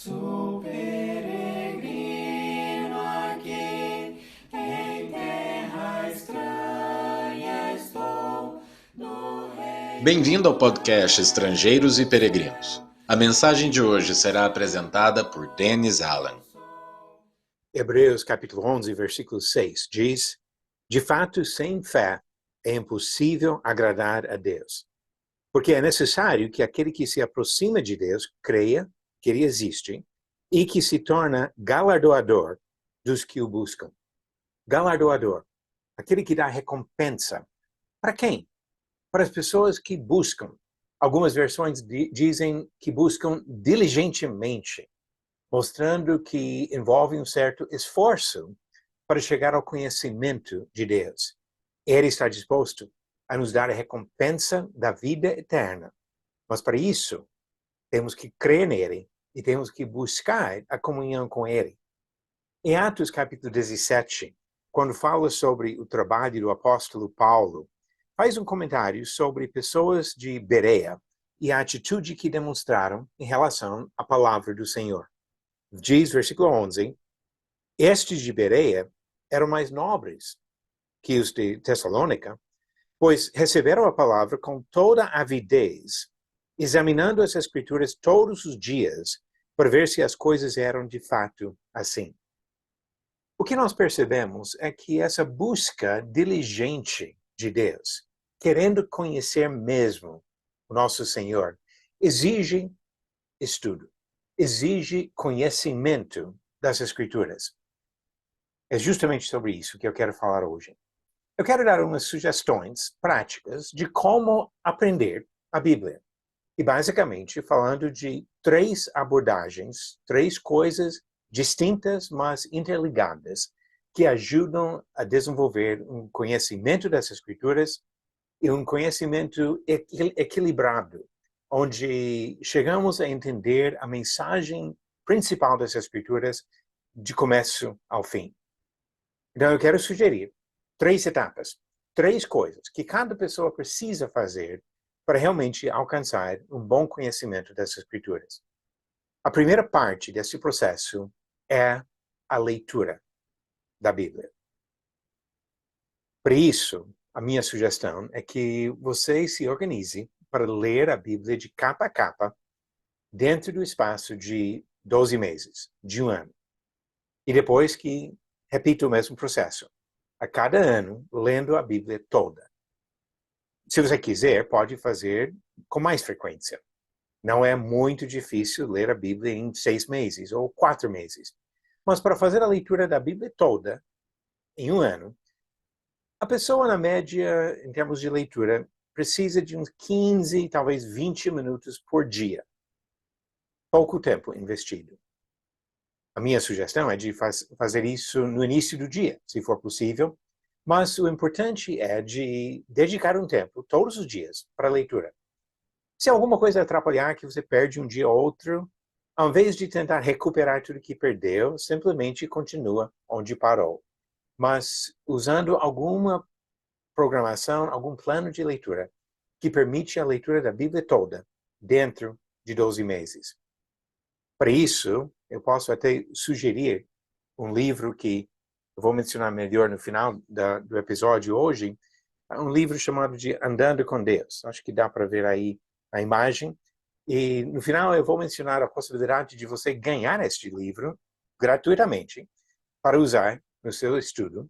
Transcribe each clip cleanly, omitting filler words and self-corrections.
Sou peregrino aqui, em terra estranha estou, no reino. Bem-vindo ao podcast Estrangeiros e Peregrinos. A mensagem de hoje será apresentada por Dennis Allen. Hebreus capítulo 11, versículo 6 diz: De fato, sem fé é impossível agradar a Deus, porque é necessário que aquele que se aproxima de Deus creia que Ele existe e que se torna galardoador dos que o buscam. Galardoador, aquele que dá recompensa. Para quem? Para as pessoas que buscam. Algumas versões dizem que buscam diligentemente, mostrando que envolve um certo esforço para chegar ao conhecimento de Deus. Ele está disposto a nos dar a recompensa da vida eterna. Mas para isso, temos que crer nele e temos que buscar a comunhão com ele. Em Atos capítulo 17, quando fala sobre o trabalho do apóstolo Paulo, faz um comentário sobre pessoas de Bereia e a atitude que demonstraram em relação à palavra do Senhor. Diz, versículo 11, estes de Bereia eram mais nobres que os de Tessalônica, pois receberam a palavra com toda avidez, examinando as Escrituras todos os dias, para ver se as coisas eram de fato assim. O que nós percebemos é que essa busca diligente de Deus, querendo conhecer mesmo o nosso Senhor, exige estudo, exige conhecimento das Escrituras. É justamente sobre isso que eu quero falar hoje. Eu quero dar umas sugestões práticas de como aprender a Bíblia. E basicamente falando de três abordagens, três coisas distintas, mas interligadas, que ajudam a desenvolver um conhecimento das Escrituras e um conhecimento equilibrado, onde chegamos a entender a mensagem principal das Escrituras de começo ao fim. Então, eu quero sugerir três etapas, três coisas que cada pessoa precisa fazer para realmente alcançar um bom conhecimento das Escrituras. A primeira parte desse processo é a leitura da Bíblia. Para isso, a minha sugestão é que você se organize para ler a Bíblia de capa a capa dentro do espaço de 12 meses, de um ano. E depois que repita o mesmo processo, a cada ano, lendo a Bíblia toda. Se você quiser, pode fazer com mais frequência. Não é muito difícil ler a Bíblia em 6 meses ou 4 meses. Mas para fazer a leitura da Bíblia toda em um ano, a pessoa, na média, em termos de leitura, precisa de uns 15, talvez 20 minutos por dia. Pouco tempo investido. A minha sugestão é de fazer isso no início do dia, se for possível, mas o importante é de dedicar um tempo, todos os dias, para a leitura. Se alguma coisa atrapalhar, que você perde um dia ou outro, ao invés de tentar recuperar tudo que perdeu, simplesmente continua onde parou. Mas usando alguma programação, algum plano de leitura, que permite a leitura da Bíblia toda, dentro de 12 meses. Para isso, eu posso até sugerir um livro que eu vou mencionar melhor no final do episódio hoje, um livro chamado de Andando com Deus. Acho que dá para ver aí a imagem. E no final eu vou mencionar a possibilidade de você ganhar este livro gratuitamente para usar no seu estudo.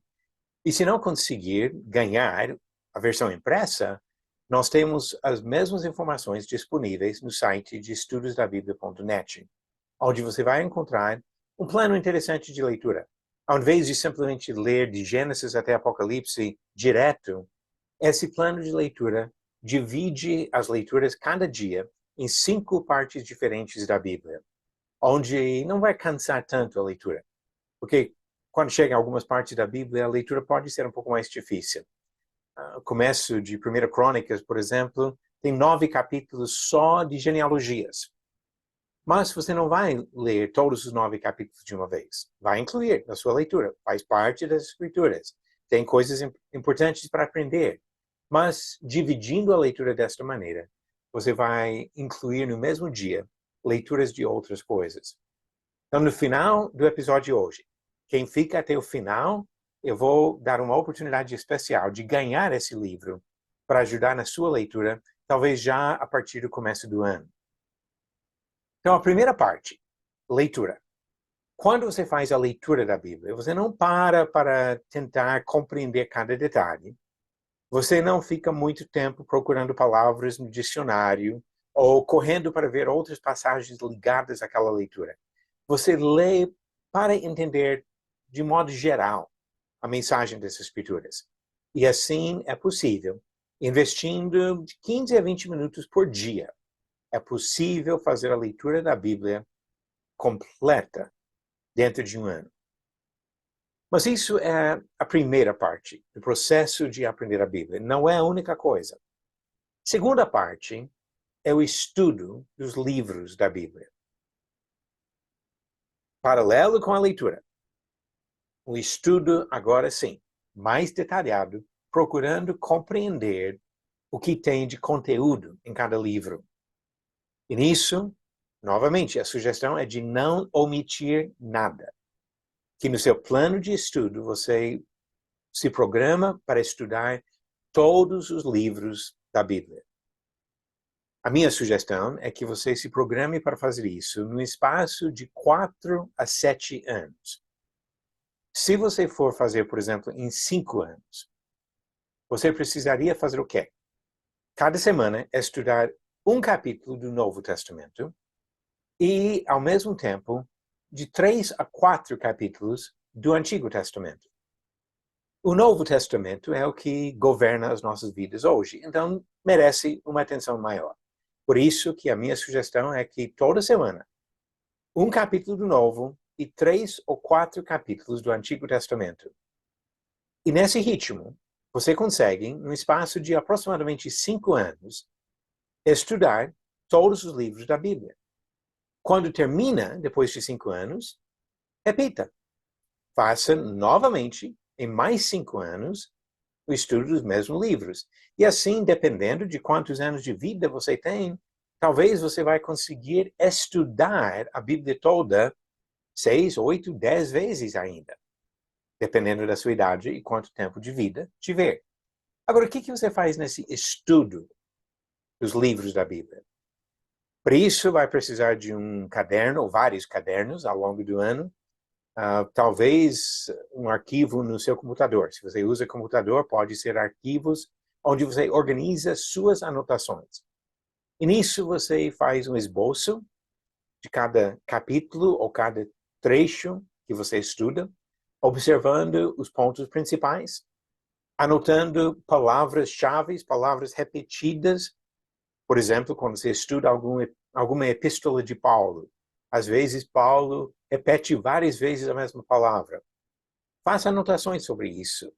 E se não conseguir ganhar a versão impressa, nós temos as mesmas informações disponíveis no site de estudosdabiblia.net, onde você vai encontrar um plano interessante de leitura. Ao invés de simplesmente ler de Gênesis até Apocalipse direto, esse plano de leitura divide as leituras cada dia em 5 partes diferentes da Bíblia, onde não vai cansar tanto a leitura. Porque quando chega em algumas partes da Bíblia, a leitura pode ser um pouco mais difícil. O começo de 1 Crônicas, por exemplo, tem 9 capítulos só de genealogias. Mas você não vai ler todos os 9 capítulos de uma vez. Vai incluir na sua leitura. Faz parte das Escrituras. Tem coisas importantes para aprender. Mas, dividindo a leitura desta maneira, você vai incluir no mesmo dia leituras de outras coisas. Então, no final do episódio de hoje, quem fica até o final, eu vou dar uma oportunidade especial de ganhar esse livro para ajudar na sua leitura, talvez já a partir do começo do ano. Então, a primeira parte, leitura. Quando você faz a leitura da Bíblia, você não para tentar compreender cada detalhe. Você não fica muito tempo procurando palavras no dicionário ou correndo para ver outras passagens ligadas àquela leitura. Você lê para entender, de modo geral, a mensagem das Escrituras. E assim é possível, investindo de 15 a 20 minutos por dia. É possível fazer a leitura da Bíblia completa dentro de um ano. Mas isso é a primeira parte do processo de aprender a Bíblia. Não é a única coisa. Segunda parte é o estudo dos livros da Bíblia. Paralelo com a leitura. O estudo, agora sim, mais detalhado, procurando compreender o que tem de conteúdo em cada livro. E nisso, novamente, a sugestão é de não omitir nada. Que no seu plano de estudo você se programa para estudar todos os livros da Bíblia. A minha sugestão é que você se programe para fazer isso no espaço de 4 a 7 anos. Se você for fazer, por exemplo, em 5 anos, você precisaria fazer o quê? Cada semana estudar um capítulo do Novo Testamento e, ao mesmo tempo, de 3 a 4 capítulos do Antigo Testamento. O Novo Testamento é o que governa as nossas vidas hoje, então merece uma atenção maior. Por isso que a minha sugestão é que toda semana, um capítulo do Novo e 3 ou 4 capítulos do Antigo Testamento. E nesse ritmo, você consegue, no espaço de aproximadamente 5 anos, estudar todos os livros da Bíblia. Quando termina, depois de 5 anos, repita. Faça novamente, em mais 5 anos, o estudo dos mesmos livros. E assim, dependendo de quantos anos de vida você tem, talvez você vai conseguir estudar a Bíblia toda 6, 8, 10 vezes ainda, dependendo da sua idade e quanto tempo de vida tiver. Agora, o que você faz nesse estudo dos livros da Bíblia? Para isso, vai precisar de um caderno, ou vários cadernos ao longo do ano, talvez um arquivo no seu computador. Se você usa computador, pode ser arquivos onde você organiza suas anotações. E nisso você faz um esboço de cada capítulo ou cada trecho que você estuda, observando os pontos principais, anotando palavras-chave, palavras repetidas. Por exemplo, quando você estuda alguma epístola de Paulo, às vezes Paulo repete várias vezes a mesma palavra. Faça anotações sobre isso.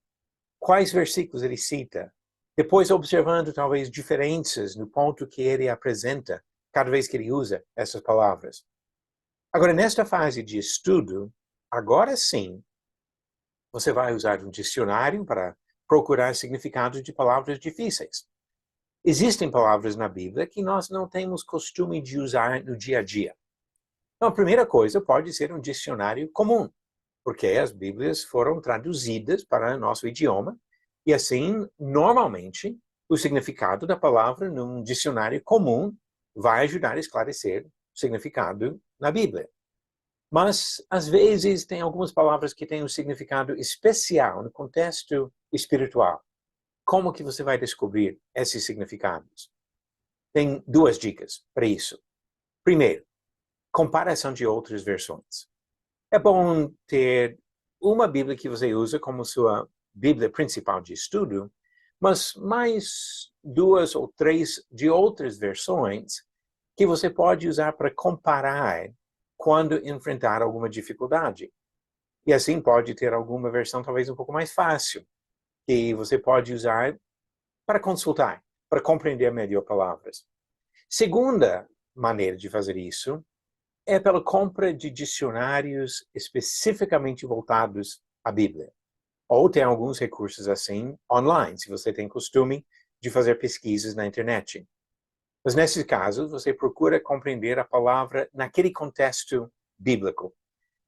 Quais versículos ele cita? Depois observando talvez diferenças no ponto que ele apresenta cada vez que ele usa essas palavras. Agora, nesta fase de estudo, agora sim, você vai usar um dicionário para procurar significados de palavras difíceis. Existem palavras na Bíblia que nós não temos costume de usar no dia a dia. Então, a primeira coisa pode ser um dicionário comum, porque as Bíblias foram traduzidas para o nosso idioma, e assim, normalmente, o significado da palavra num dicionário comum vai ajudar a esclarecer o significado na Bíblia. Mas, às vezes, tem algumas palavras que têm um significado especial no contexto espiritual. Como que você vai descobrir esses significados? Tem 2 dicas para isso. Primeiro, comparação de outras versões. É bom ter uma Bíblia que você usa como sua Bíblia principal de estudo, mas mais 2 ou 3 de outras versões que você pode usar para comparar quando enfrentar alguma dificuldade. E assim pode ter alguma versão talvez um pouco mais fácil, que você pode usar para consultar, para compreender melhor palavras. Segunda maneira de fazer isso é pela compra de dicionários especificamente voltados à Bíblia. Ou tem alguns recursos assim online, se você tem costume de fazer pesquisas na internet. Mas nesse caso, você procura compreender a palavra naquele contexto bíblico,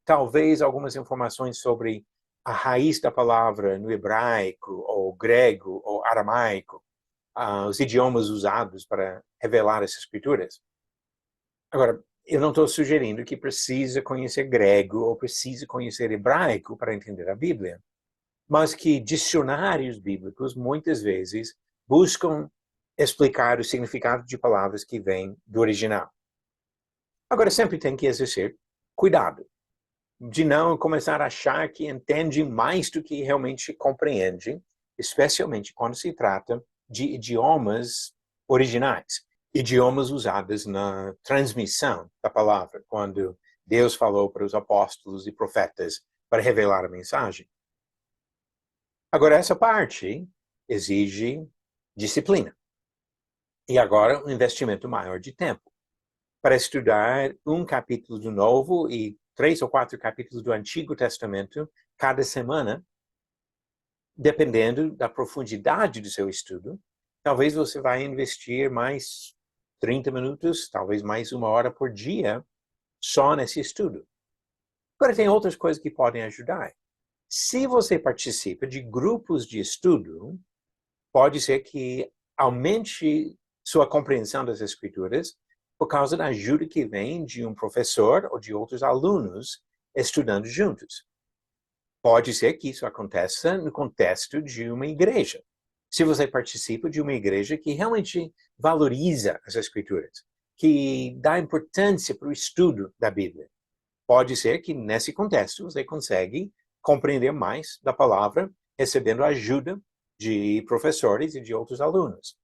talvez algumas informações sobre a raiz da palavra no hebraico, ou grego, ou aramaico, os idiomas usados para revelar essas escrituras. Agora, eu não estou sugerindo que precisa conhecer grego ou precisa conhecer hebraico para entender a Bíblia, mas que dicionários bíblicos muitas vezes buscam explicar o significado de palavras que vêm do original. Agora, sempre tem que exercer cuidado de não começar a achar que entende mais do que realmente compreende, especialmente quando se trata de idiomas originais, idiomas usados na transmissão da palavra, quando Deus falou para os apóstolos e profetas para revelar a mensagem. Agora, essa parte exige disciplina. E agora, um investimento maior de tempo para estudar um capítulo do Novo e 3 ou 4 capítulos do Antigo Testamento cada semana, dependendo da profundidade do seu estudo. Talvez você vai investir mais 30 minutos, talvez mais 1 hora por dia só nesse estudo. Agora, tem outras coisas que podem ajudar. Se você participa de grupos de estudo, pode ser que aumente sua compreensão das Escrituras por causa da ajuda que vem de um professor ou de outros alunos estudando juntos. Pode ser que isso aconteça no contexto de uma igreja. Se você participa de uma igreja que realmente valoriza as Escrituras, que dá importância para o estudo da Bíblia, pode ser que nesse contexto você consegue compreender mais da palavra, recebendo ajuda de professores e de outros alunos.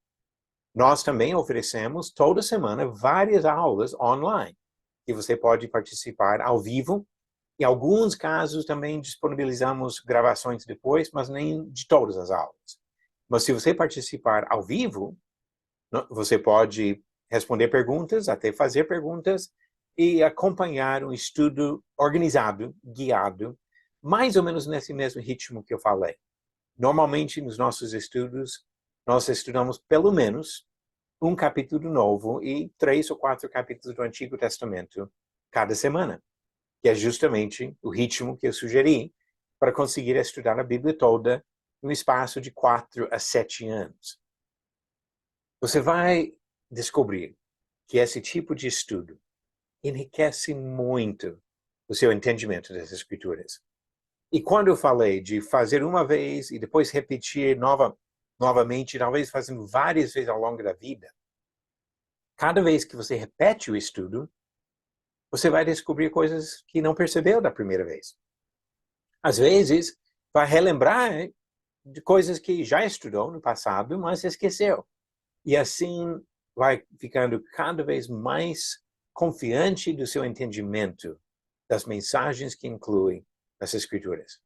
Nós também oferecemos toda semana várias aulas online, que você pode participar ao vivo. Em alguns casos também disponibilizamos gravações depois, mas nem de todas as aulas. Mas se você participar ao vivo, você pode responder perguntas, até fazer perguntas, e acompanhar um estudo organizado, guiado, mais ou menos nesse mesmo ritmo que eu falei. Normalmente, nos nossos estudos, nós estudamos pelo menos um capítulo novo e 3 ou 4 capítulos do Antigo Testamento cada semana, que é justamente o ritmo que eu sugeri para conseguir estudar a Bíblia toda no espaço de 4 a 7 anos. Você vai descobrir que esse tipo de estudo enriquece muito o seu entendimento das Escrituras. E quando eu falei de fazer uma vez e depois repetir novamente, talvez fazendo várias vezes ao longo da vida, cada vez que você repete o estudo, você vai descobrir coisas que não percebeu da primeira vez. Às vezes, vai relembrar de coisas que já estudou no passado, mas esqueceu. E assim vai ficando cada vez mais confiante do seu entendimento das mensagens que incluem as Escrituras.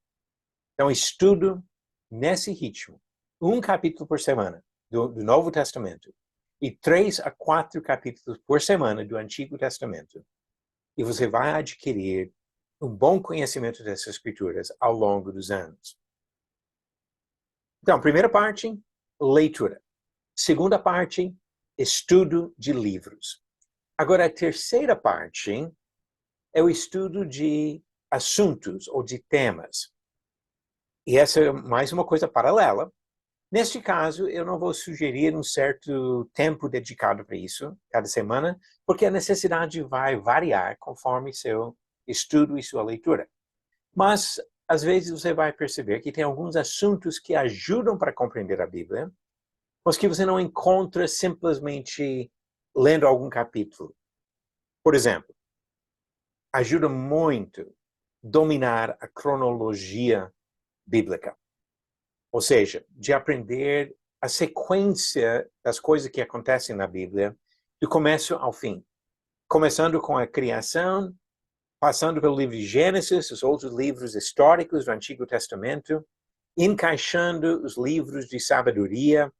Então, estudo nesse ritmo, um capítulo por semana do Novo Testamento e 3 a 4 capítulos por semana do Antigo Testamento. E você vai adquirir um bom conhecimento dessas Escrituras ao longo dos anos. Então, primeira parte, leitura. Segunda parte, estudo de livros. Agora, a terceira parte é o estudo de assuntos ou de temas. E essa é mais uma coisa paralela. Neste caso, eu não vou sugerir um certo tempo dedicado para isso, cada semana, porque a necessidade vai variar conforme seu estudo e sua leitura. Mas, às vezes, você vai perceber que tem alguns assuntos que ajudam para compreender a Bíblia, mas que você não encontra simplesmente lendo algum capítulo. Por exemplo, ajuda muito dominar a cronologia bíblica. Ou seja, de aprender a sequência das coisas que acontecem na Bíblia, do começo ao fim. Começando com a criação, passando pelo livro de Gênesis, os outros livros históricos do Antigo Testamento, encaixando os livros de sabedoria,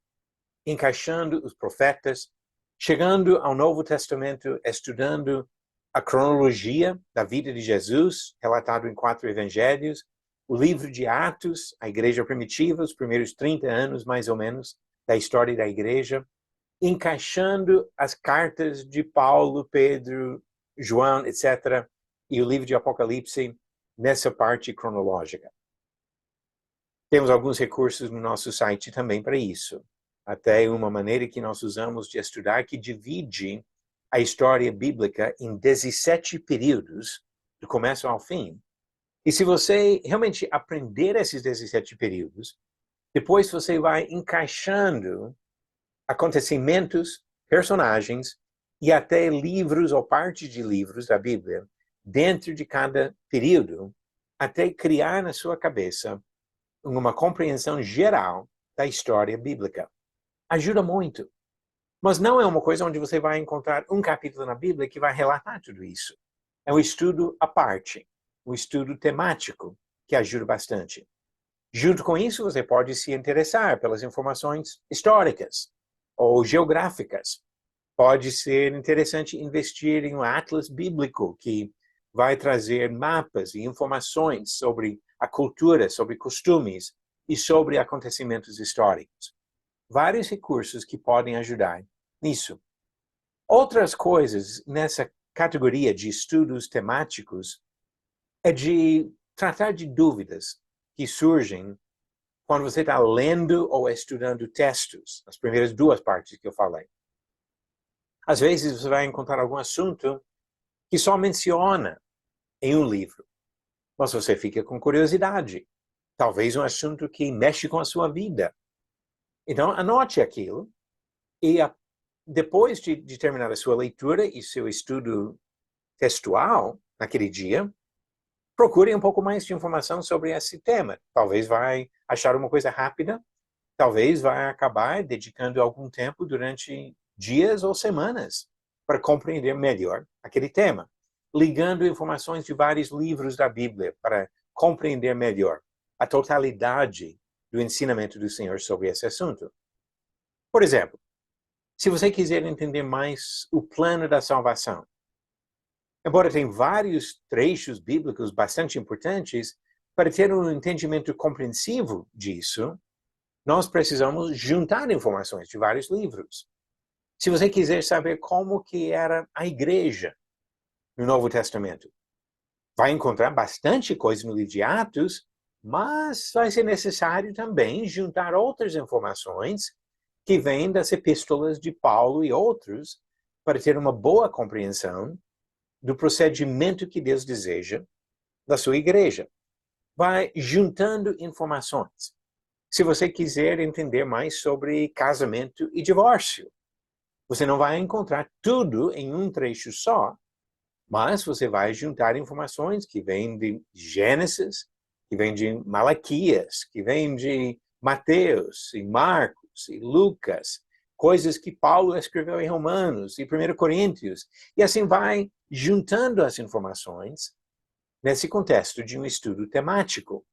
encaixando os profetas, chegando ao Novo Testamento, estudando a cronologia da vida de Jesus, relatado em 4 evangelhos, o livro de Atos, a igreja primitiva, os primeiros 30 anos, mais ou menos, da história da igreja, encaixando as cartas de Paulo, Pedro, João, etc., e o livro de Apocalipse, nessa parte cronológica. Temos alguns recursos no nosso site também para isso. Até uma maneira que nós usamos de estudar que divide a história bíblica em 17 períodos, do começo ao fim. E se você realmente aprender esses 17 períodos, depois você vai encaixando acontecimentos, personagens e até livros ou partes de livros da Bíblia dentro de cada período, até criar na sua cabeça uma compreensão geral da história bíblica. Ajuda muito. Mas não é uma coisa onde você vai encontrar um capítulo na Bíblia que vai relatar tudo isso. É um estudo à parte, um estudo temático que ajuda bastante. Junto com isso, você pode se interessar pelas informações históricas ou geográficas. Pode ser interessante investir em um atlas bíblico que vai trazer mapas e informações sobre a cultura, sobre costumes e sobre acontecimentos históricos. Vários recursos que podem ajudar nisso. Outras coisas nessa categoria de estudos temáticos é de tratar de dúvidas que surgem quando você está lendo ou estudando textos, as primeiras duas partes que eu falei. Às vezes você vai encontrar algum assunto que só menciona em um livro, mas você fica com curiosidade. Talvez um assunto que mexe com a sua vida. Então, anote aquilo e depois de terminar a sua leitura e seu estudo textual naquele dia, procure um pouco mais de informação sobre esse tema. Talvez vai achar uma coisa rápida, talvez vai acabar dedicando algum tempo durante dias ou semanas para compreender melhor aquele tema, ligando informações de vários livros da Bíblia para compreender melhor a totalidade do ensinamento do Senhor sobre esse assunto. Por exemplo, se você quiser entender mais o plano da salvação, embora tenha vários trechos bíblicos bastante importantes, para ter um entendimento compreensivo disso, nós precisamos juntar informações de vários livros. Se você quiser saber como que era a igreja no Novo Testamento, vai encontrar bastante coisa no livro de Atos, mas vai ser necessário também juntar outras informações que vêm das epístolas de Paulo e outros para ter uma boa compreensão do procedimento que Deus deseja da sua igreja. Vai juntando informações. Se você quiser entender mais sobre casamento e divórcio, você não vai encontrar tudo em um trecho só, mas você vai juntar informações que vêm de Gênesis, que vêm de Malaquias, que vêm de Mateus e Marcos e Lucas, coisas que Paulo escreveu em Romanos e 1 Coríntios, e assim vai juntando as informações nesse contexto de um estudo temático.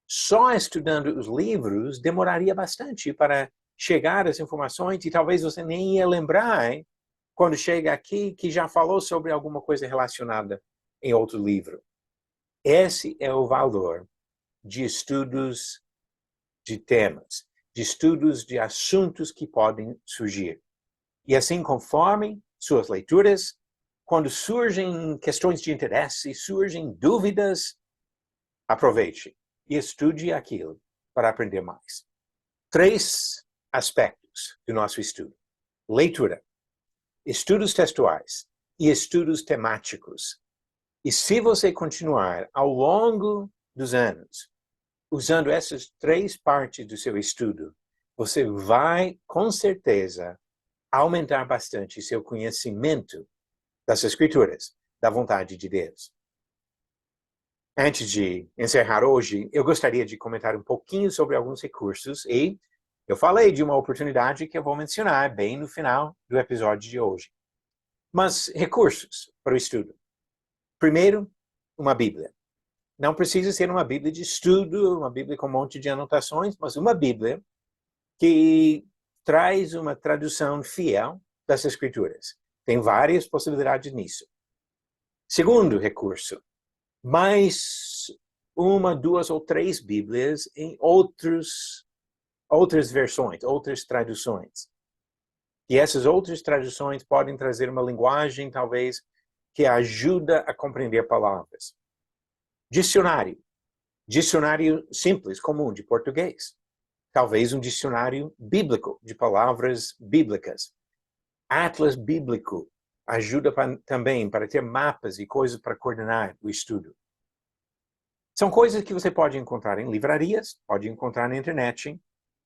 Só estudando os livros demoraria bastante para chegar às informações e talvez você nem ia lembrar, hein, quando chega aqui que já falou sobre alguma coisa relacionada em outro livro. Esse é o valor de estudos de temas, de estudos de assuntos que podem surgir. E assim, conforme suas leituras, quando surgem questões de interesse, surgem dúvidas, aproveite e estude aquilo para aprender mais. 3 aspectos do nosso estudo: leitura, estudos textuais e estudos temáticos. E se você continuar ao longo dos anos usando essas 3 partes do seu estudo, você vai, com certeza, aumentar bastante seu conhecimento das Escrituras, da vontade de Deus. Antes de encerrar hoje, eu gostaria de comentar um pouquinho sobre alguns recursos e eu falei de uma oportunidade que eu vou mencionar bem no final do episódio de hoje. Mas recursos para o estudo. Primeiro, uma Bíblia. Não precisa ser uma Bíblia de estudo, uma Bíblia com um monte de anotações, mas uma Bíblia que traz uma tradução fiel das Escrituras. Tem várias possibilidades nisso. Segundo recurso, mais 1, 2 ou 3 Bíblias em outras versões, outras traduções. E essas outras traduções podem trazer uma linguagem, talvez, que ajuda a compreender palavras. Dicionário. Dicionário simples, comum, de português. Talvez um dicionário bíblico, de palavras bíblicas. Atlas bíblico ajuda também para ter mapas e coisas para coordenar o estudo. São coisas que você pode encontrar em livrarias, pode encontrar na internet,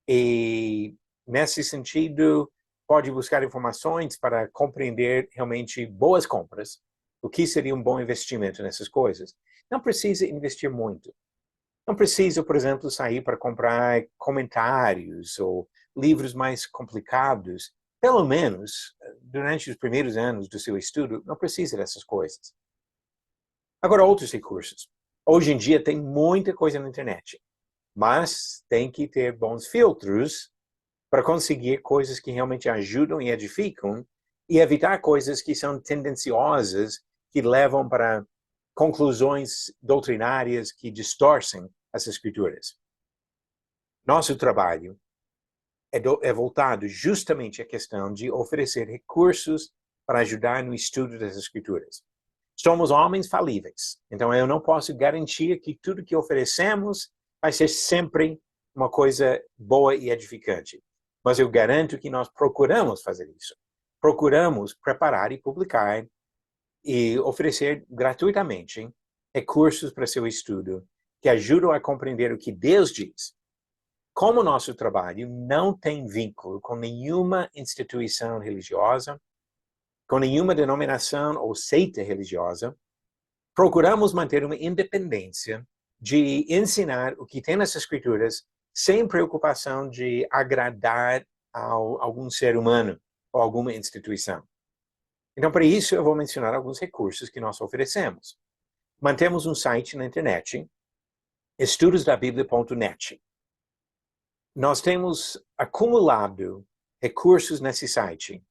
e nesse sentido pode buscar informações para compreender realmente boas compras, o que seria um bom investimento nessas coisas. Não precisa investir muito. Não precisa, por exemplo, sair para comprar comentários ou livros mais complicados. Pelo menos, durante os primeiros anos do seu estudo, não precisa dessas coisas. Agora, outros recursos. Hoje em dia tem muita coisa na internet, mas tem que ter bons filtros para conseguir coisas que realmente ajudam e edificam e evitar coisas que são tendenciosas, que levam para conclusões doutrinárias que distorcem as escrituras. Nosso trabalho é voltado justamente à questão de oferecer recursos para ajudar no estudo das escrituras. Somos homens falíveis, então eu não posso garantir que tudo que oferecemos vai ser sempre uma coisa boa e edificante. Mas eu garanto que nós procuramos fazer isso. Procuramos preparar e publicar e oferecer gratuitamente recursos para seu estudo que ajudam a compreender o que Deus diz. Como nosso trabalho não tem vínculo com nenhuma instituição religiosa, com nenhuma denominação ou seita religiosa, procuramos manter uma independência de ensinar o que tem nas Escrituras sem preocupação de agradar a algum ser humano ou alguma instituição. Então, para isso, eu vou mencionar alguns recursos que nós oferecemos. Mantemos um site na internet, estudosdabiblia.net. Nós temos acumulado recursos nesse site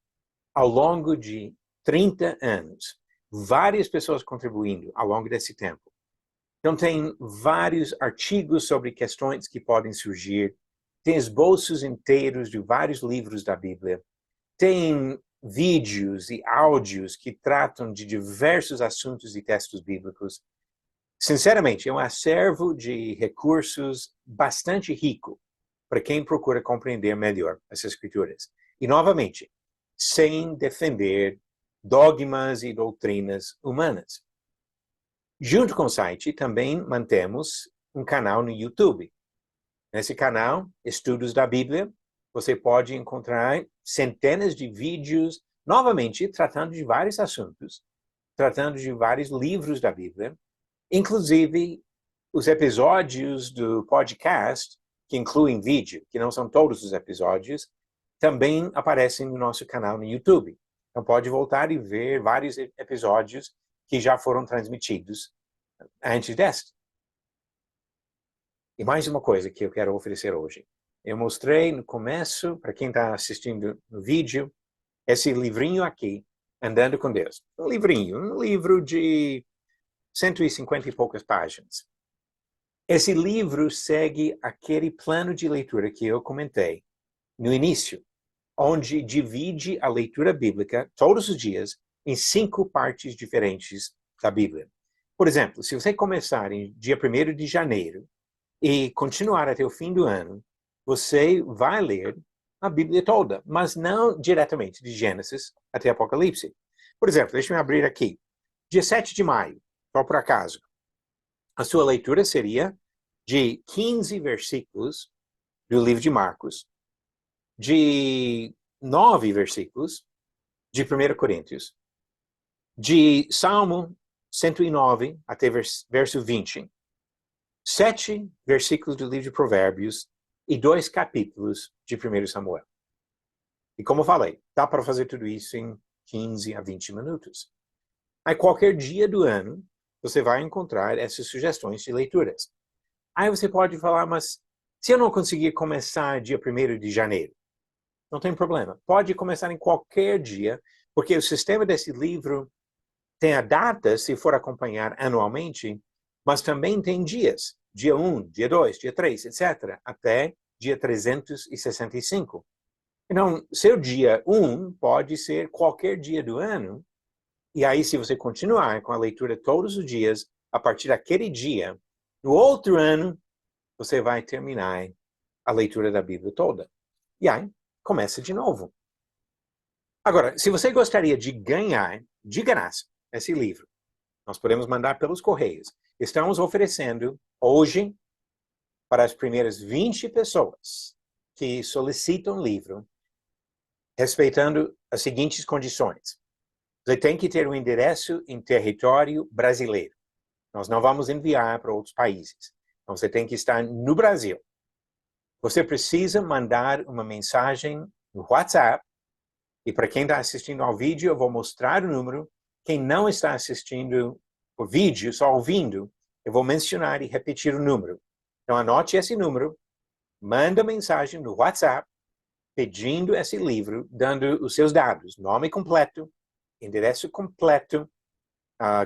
ao longo de 30 anos. Várias pessoas contribuindo ao longo desse tempo. Então, tem vários artigos sobre questões que podem surgir, tem esboços inteiros de vários livros da Bíblia, tem vídeos e áudios que tratam de diversos assuntos e textos bíblicos. Sinceramente, é um acervo de recursos bastante rico para quem procura compreender melhor as Escrituras. E, novamente, sem defender dogmas e doutrinas humanas. Junto com o site, também mantemos um canal no YouTube. Nesse canal, Estudos da Bíblia, você pode encontrar centenas de vídeos, novamente, tratando de vários assuntos, tratando de vários livros da Bíblia, inclusive os episódios do podcast, que incluem vídeo, que não são todos os episódios, também aparecem no nosso canal no YouTube. Então pode voltar e ver vários episódios que já foram transmitidos antes deste. E mais uma coisa que eu quero oferecer hoje. Eu mostrei no começo, para quem está assistindo no vídeo, esse livrinho aqui, Andando com Deus. Um livrinho, um livro de 150 e poucas páginas. Esse livro segue aquele plano de leitura que eu comentei no início, onde divide a leitura bíblica todos os dias em 5 partes diferentes da Bíblia. Por exemplo, se você começar em dia 1º de janeiro e continuar até o fim do ano, você vai ler a Bíblia toda, mas não diretamente de Gênesis até Apocalipse. Por exemplo, deixa eu abrir aqui. Dia 7 de maio, só por acaso, a sua leitura seria de 15 versículos do livro de Marcos, de 9 versículos de 1 Coríntios, de Salmo 109 até verso 20, 7 versículos do livro de Provérbios e 2 capítulos de 1 Samuel. E como eu falei, dá para fazer tudo isso em 15 a 20 minutos. Aí qualquer dia do ano, você vai encontrar essas sugestões de leituras. Aí você pode falar, mas se eu não conseguir começar dia 1º de janeiro, não tem problema. Pode começar em qualquer dia, porque o sistema desse livro tem a data, se for acompanhar anualmente, mas também tem dias. Dia 1, dia 2, dia 3, etc. Até dia 365. Então, seu dia 1 pode ser qualquer dia do ano, e aí se você continuar com a leitura todos os dias, a partir daquele dia, no outro ano, você vai terminar a leitura da Bíblia toda. E aí, começa de novo. Agora, se você gostaria de ganhar, de graça, esse livro, nós podemos mandar pelos correios. Estamos oferecendo, hoje, para as primeiras 20 pessoas que solicitam o livro, respeitando as seguintes condições. Você tem que ter um endereço em território brasileiro. Nós não vamos enviar para outros países. Então, você tem que estar no Brasil. Você precisa mandar uma mensagem no WhatsApp. E para quem está assistindo ao vídeo, eu vou mostrar o número. Quem não está assistindo o vídeo, só ouvindo, eu vou mencionar e repetir o número. Então, anote esse número, manda mensagem no WhatsApp, pedindo esse livro, dando os seus dados, nome completo, endereço completo,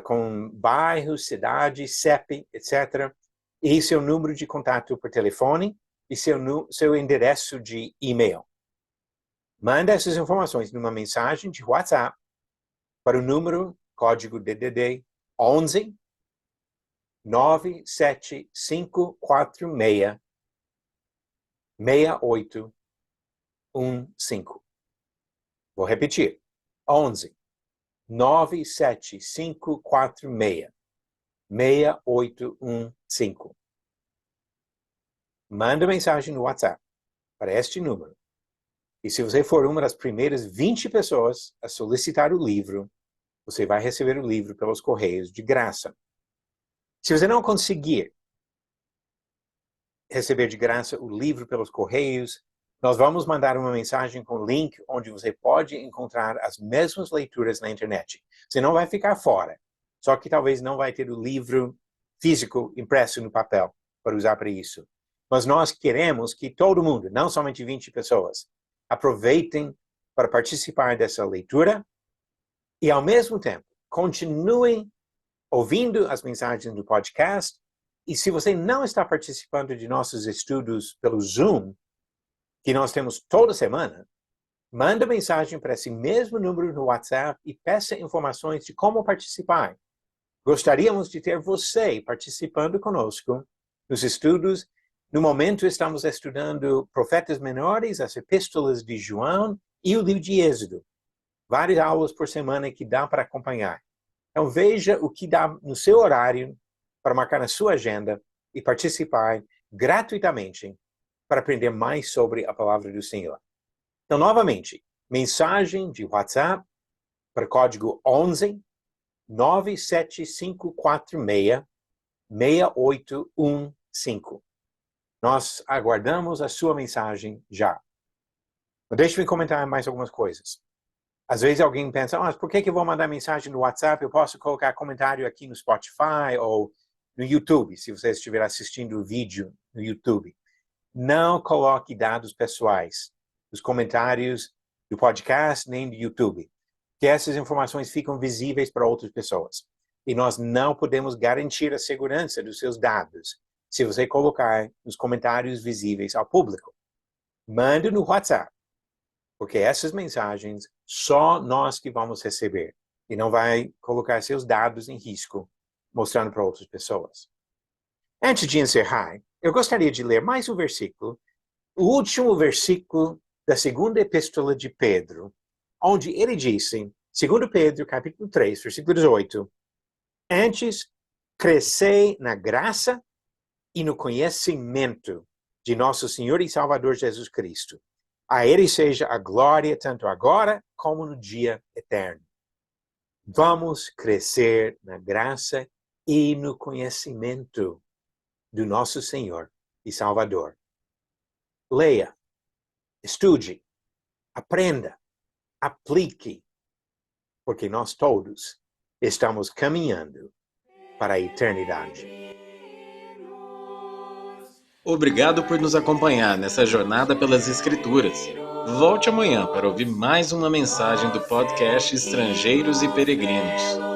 com bairro, cidade, CEP, etc. E seu número de contato por telefone e seu endereço de e-mail. Manda essas informações numa mensagem de WhatsApp para o número, código DDD 11 97546 6815. Vou repetir. 11 97546 6815. Manda mensagem no WhatsApp para este número. E se você for uma das primeiras 20 pessoas a solicitar o livro, você vai receber o livro pelos correios de graça. Se você não conseguir receber de graça o livro pelos correios, nós vamos mandar uma mensagem com link onde você pode encontrar as mesmas leituras na internet. Você não vai ficar fora, só que talvez não vai ter o livro físico impresso no papel para usar para isso. Mas nós queremos que todo mundo, não somente 20 pessoas, aproveitem para participar dessa leitura e, ao mesmo tempo, continuem ouvindo as mensagens do podcast. E se você não está participando de nossos estudos pelo Zoom, que nós temos toda semana, manda mensagem para esse mesmo número no WhatsApp e peça informações de como participar. Gostaríamos de ter você participando conosco nos estudos. No momento, estamos estudando Profetas Menores, as Epístolas de João e o livro de Êxodo. Várias aulas por semana que dá para acompanhar. Então, veja o que dá no seu horário para marcar na sua agenda e participar gratuitamente para aprender mais sobre a palavra do Senhor. Então, novamente, mensagem de WhatsApp para código 11 97546 6815. Nós aguardamos a sua mensagem já. Deixe-me comentar mais algumas coisas. Às vezes alguém pensa, mas por que eu vou mandar mensagem no WhatsApp? Eu posso colocar comentário aqui no Spotify ou no YouTube, se você estiver assistindo o vídeo no YouTube. Não coloque dados pessoais nos comentários do podcast nem do YouTube, que essas informações ficam visíveis para outras pessoas. E nós não podemos garantir a segurança dos seus dados se você colocar nos comentários visíveis ao público. Mande no WhatsApp, porque essas mensagens só nós que vamos receber e não vai colocar seus dados em risco mostrando para outras pessoas. Antes de encerrar, eu gostaria de ler mais um versículo, o último versículo da segunda epístola de Pedro, onde ele disse, 2 Pedro, capítulo 3, versículo 18, antes, crescei na graça e no conhecimento de nosso Senhor e Salvador Jesus Cristo. A Ele seja a glória tanto agora como no dia eterno. Vamos crescer na graça e no conhecimento do nosso Senhor e Salvador. Leia, estude, aprenda, aplique, porque nós todos estamos caminhando para a eternidade. Obrigado por nos acompanhar nessa jornada pelas Escrituras. Volte amanhã para ouvir mais uma mensagem do podcast Estrangeiros e Peregrinos.